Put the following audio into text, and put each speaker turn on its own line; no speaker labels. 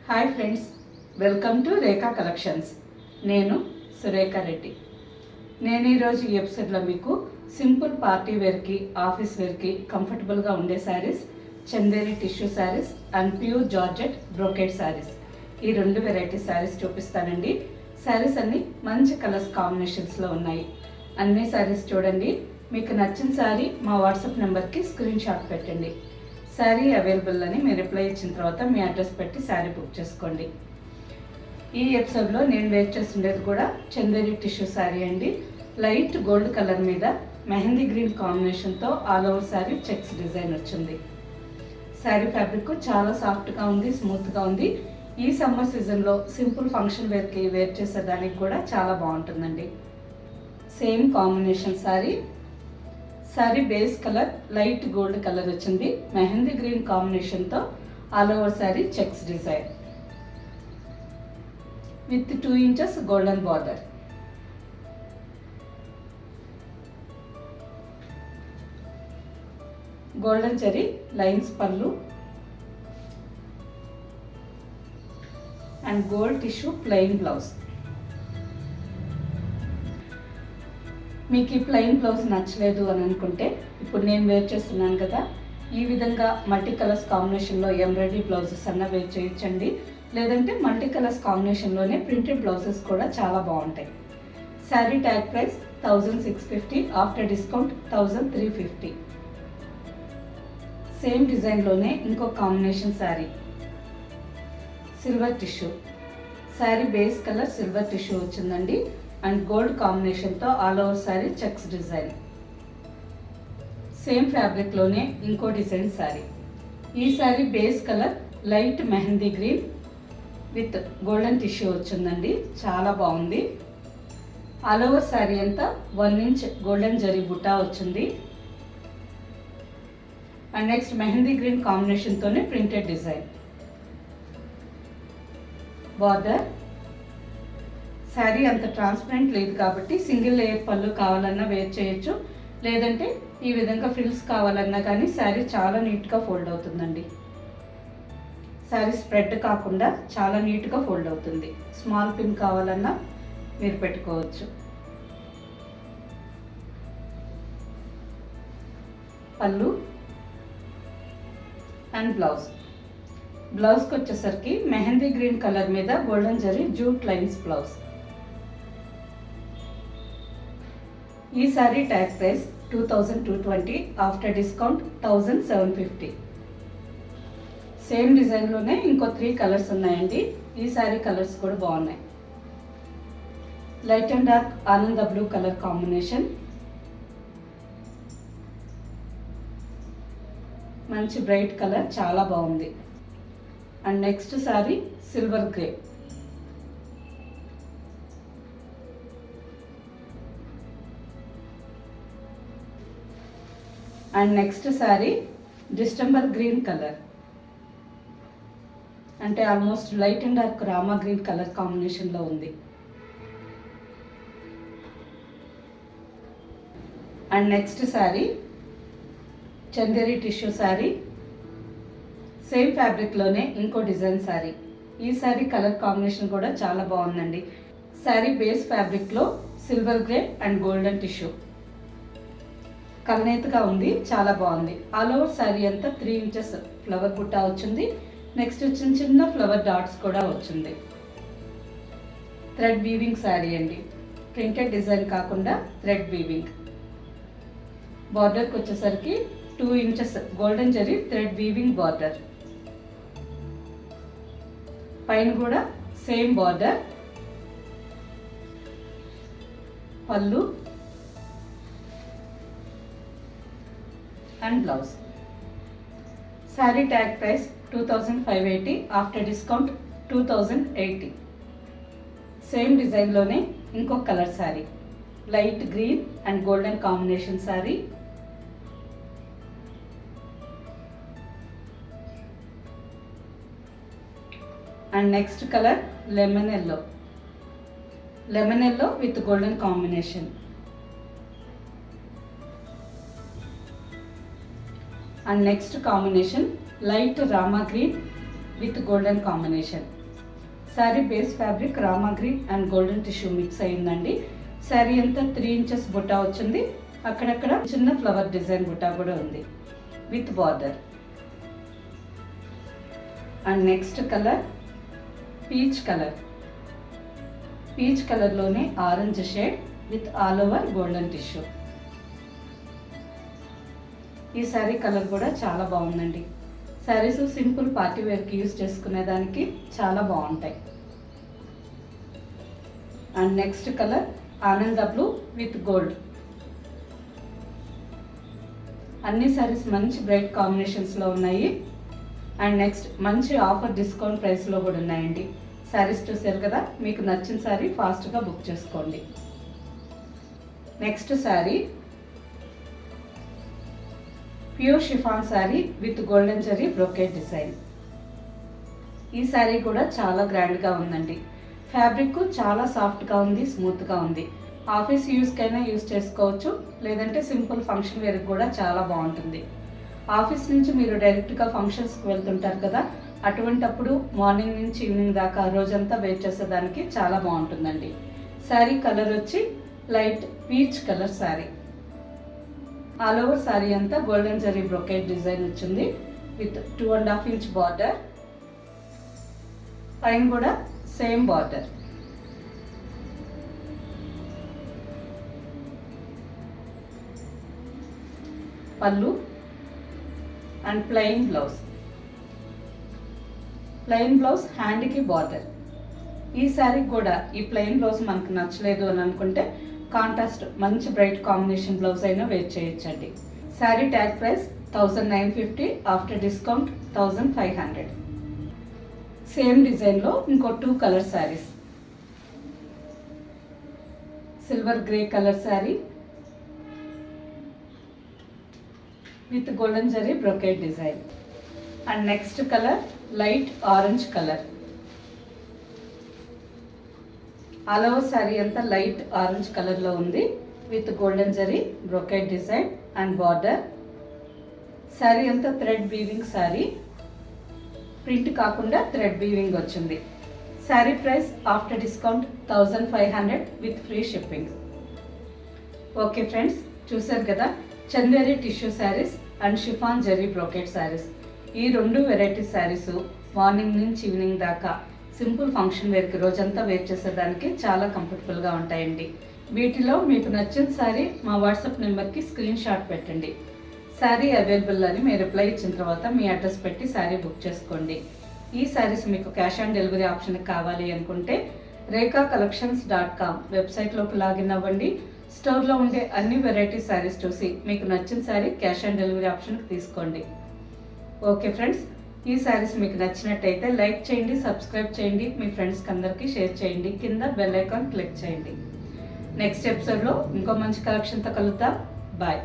Hi friends, welcome to Rekha collections. నేను సురేఖ రెడ్డి. నేను ఈరోజు ఈ ఎపిసోడ్లో మీకు సింపుల్ పార్టీ వేర్కి, ఆఫీస్ వేర్కి కంఫర్టబుల్గా ఉండే saris, Chanderi tissue saris and pure georgette brocade saris, ఈ రెండు వెరైటీ శారీస్ చూపిస్తానండి. శారీస్ అన్నీ మంచి కలర్స్ కాంబినేషన్స్లో ఉన్నాయి. అన్ని శారీస్ చూడండి. మీకు నచ్చిన శారీ మా వాట్సాప్ నెంబర్కి స్క్రీన్ షాట్ పెట్టండి. శారీ అవైలబుల్ అని మీరు రిప్లై ఇచ్చిన తర్వాత మీ అడ్రస్ పెట్టి శారీ బుక్ చేసుకోండి. ఈ ఎపిసోడ్లో నేను వేర్ చేస్తుండేది కూడా చందేరి టిష్యూ శారీ అండి. లైట్ గోల్డ్ కలర్ మీద మెహందీ గ్రీన్ కాంబినేషన్తో all over sari checks design వచ్చింది. శారీ ఫ్యాబ్రిక్ చాలా సాఫ్ట్గా ఉంది, స్మూత్గా ఉంది. ఈ సమ్మర్ సీజన్లో సింపుల్ ఫంక్షన్ వేర్కి వేర్ చేసేదానికి కూడా చాలా బాగుంటుందండి. Same combination sari base colour light gold colour వచ్చింది. మెహందీ గ్రీన్ కాంబినేషన్తో all over sari checks design with 2 inches golden border. Golden zari lines pallu and gold tissue plain blouse. మీకు ఈ ప్లెయిన్ బ్లౌజ్ నచ్చలేదు అని అనుకుంటే ఇప్పుడు నేను వేర్ చేస్తున్నాను కదా, ఈ విధంగా మల్టీ కలర్స్ కాంబినేషన్లో ఎంబ్రాయిడరీ బ్లౌజెస్ అన్న వేర్ చేయొచ్చండి. లేదంటే మల్టీ కలర్స్ కాంబినేషన్లోనే ప్రింటెడ్ బ్లౌజెస్ కూడా చాలా బాగుంటాయి. Sari tag price 1650, after discount 1350. Same డిజైన్లోనే ఇంకో combination sari silver tissue. Sari base colour silver tissue వచ్చిందండి అండ్ గోల్డ్ కాంబినేషన్తో all over sari checks design. Same ఫ్యాబ్రిక్లోనే ఇంకో డిజైన్ శారీ. ఈ sari base colour light mehndi green with golden tissue వచ్చిందండి, చాలా బాగుంది. ఆల్ ఓవర్ శారీ అంతా 1 ఇంచ్ గోల్డెన్ జరీ బుటా వచ్చింది అండ్ నెక్స్ట్ మెహందీ గ్రీన్ కాంబినేషన్తోనే ప్రింటెడ్ డిజైన్. బార్డర్ శారీ అంత ట్రాన్స్పరెంట్ లేదు కాబట్టి సింగిల్ లేయర్ పళ్ళు కావాలన్నా వేర్ చేయొచ్చు. లేదంటే ఈ విధంగా ఫ్రిల్స్ కావాలన్నా కానీ శారీ చాలా నీట్గా ఫోల్డ్ అవుతుందండి. శారీ స్ప్రెడ్ కాకుండా చాలా నీట్గా ఫోల్డ్ అవుతుంది. స్మాల్ పిన్ కావాలన్నా మీరు పెట్టుకోవచ్చు. పళ్ళు అండ్ బ్లౌజ్కి వచ్చేసరికి మెహందీ గ్రీన్ కలర్ మీద golden zari jute lines blouse. ఈ sari tag price 2220, after discount 1750. Same డిజైన్లోనే ఇంకో 3 కలర్స్ ఉన్నాయండి. ఈ శారీ కలర్స్ కూడా బాగున్నాయి. లైట్ అండ్ డార్క్ ఆనంద బ్లూ కలర్ కాంబినేషన్, మంచి బ్రైట్ కలర్, చాలా బాగుంది. And next sari silver grey. And next sari డిస్టెంబర్ గ్రీన్ కలర్, అంటే almost light and dark Rama green colour కాంబినేషన్లో ఉంది. And next sari Chanderi tissue sari. Same ఫ్యాబ్రిక్లోనే ఇంకో డిజైన్ శారీ. ఈ శారీ కలర్ కాంబినేషన్ కూడా చాలా బాగుందండి. శారీ బేస్ ఫ్యాబ్రిక్లో silver grey and golden tissue కలనేతగా ఉంది, చాలా బాగుంది. ఆల్ ఓవర్ శారీ అంతా 3 ఇంచెస్ ఫ్లవర్ బుట్టా వచ్చింది. నెక్స్ట్ చిన్న ఫ్లవర్ డాట్స్ కూడా వచ్చింది. థ్రెడ్ వీవింగ్ శారీ అండి, ప్రింటెడ్ డిజైన్ కాకుండా థ్రెడ్ వీవింగ్. బార్డర్కి వచ్చేసరికి 2 inches golden zari thread weaving border. పైన కూడా same border. Pallu and blouse. Sari tag price 2580, after discount 2080. Same డిజైన్లోనే ఇంకొక colour sari light green and golden combination sari. And next colour lemon yellow with golden combination. And next combination light Rama green with golden combination. Sari base fabric Rama green and golden tissue mix అయిందండి. శారీ అంతా 3 inches Butta వచ్చింది. అక్కడక్కడ చిన్న flower design బుట్టా కూడా ఉంది with border. And next colour peach colour. Peach కలర్లోనే orange shade with all over golden tissue. ఈ శారీ కలర్ కూడా చాలా బాగుందండి. శారీస్ సింపుల్ పార్టీ వేర్కి యూజ్ చేసుకునేదానికి చాలా బాగుంటాయి. అండ్ నెక్స్ట్ కలర్ ఆనంద బ్లూ విత్ గోల్డ్. అన్ని శారీస్ మంచి బ్రైట్ కాంబినేషన్స్లో ఉన్నాయి. అండ్ నెక్స్ట్ మంచి ఆఫర్ డిస్కౌంట్ ప్రైస్లో కూడా ఉన్నాయండి. శారీస్ చూసారు కదా, మీకు నచ్చిన శారీ ఫాస్ట్గా బుక్ చేసుకోండి. Next sari pure chiffon sari with golden zari brocade design. ఈ శారీ కూడా చాలా గ్రాండ్గా ఉందండి. ఫ్యాబ్రిక్ చాలా సాఫ్ట్గా ఉంది, స్మూత్గా ఉంది. ఆఫీస్ యూస్కైనా యూజ్ చేసుకోవచ్చు, లేదంటే సింపుల్ ఫంక్షన్ వేర్కి కూడా చాలా బాగుంటుంది. ఆఫీస్ నుంచి మీరు డైరెక్ట్గా ఫంక్షన్స్కి వెళ్తుంటారు కదా, అటువంటప్పుడు మార్నింగ్ నుంచి ఈవినింగ్ దాకా రోజంతా వేర్ చేసేదానికి చాలా బాగుంటుందండి. శారీ కలర్ వచ్చి light peach colour sari. All over sari అంతా గోల్డెన్ జరీ బ్రోకేట్ డిజైన్ వచ్చింది విత్ 2.5 ఇంచ్ బార్డర్. పైన కూడా same border. Pallu and plain blouse. Plain blouse హ్యాండ్కి బార్డర్. ఈ శారీకి కూడా ఈ ప్లెయిన్ బ్లౌజ్ మనకు నచ్చలేదు అని అనుకుంటే కాంట్రాస్ట్ మంచి బ్రైట్ కాంబినేషన్ బ్లౌజ్ అయినా వేర్ చేయొచ్చండి. Sari tag price 1950, after discount 1500. Same డిజైన్లో ఇంకో 2 colour saris. Silver grey colour sari with golden zari brocade design. And next colour light orange colour. All over sari అంతా లైట్ ఆరెంజ్ కలర్లో ఉంది with golden zari brocade design and border. Sari అంతా thread weaving sari, print కాకుండా thread weaving వచ్చింది. Sari price after discount 1500 with free shipping. Okay friends, చూసారు కదా, Chanderi tissue saris and chiffon zari brocade saris. ఈ 2 variety saris morning నుంచి ఈవినింగ్ దాకా సింపుల్ ఫంక్షన్ వేర్కి రోజంతా వేర్ చేసేదానికి చాలా కంఫర్టబుల్గా ఉంటాయండి. వీటిలో మీకు నచ్చిన శారీ మా వాట్సాప్ నెంబర్కి స్క్రీన్ షాట్ పెట్టండి. శారీ అవైలబుల్ అని మీరు రిప్లై ఇచ్చిన తర్వాత మీ అడ్రస్ పెట్టి శారీ బుక్ చేసుకోండి. ఈ శారీస్ మీకు క్యాష్ ఆన్ డెలివరీ ఆప్షన్ కావాలి అనుకుంటే rekacollections.com వెబ్సైట్లోకి లాగిన్ అవ్వండి. స్టోర్లో ఉండే అన్ని వెరైటీ శారీస్ చూసి మీకు నచ్చిన శారీ క్యాష్ ఆన్ డెలివరీ ఆప్షన్కి తీసుకోండి. ఓకే ఫ్రెండ్స్, ఈ శారీస్ మీకు నచ్చినట్టయితే లైక్ చేయండి, సబ్స్క్రైబ్ చేయండి, మీ ఫ్రెండ్స్కి అందరికీ షేర్ చేయండి, కింద బెల్ ఐకాన్ క్లిక్ చేయండి. నెక్స్ట్ ఎపిసోడ్లో ఇంకో మంచి కలెక్షన్తో కలుద్దాం. బాయ్.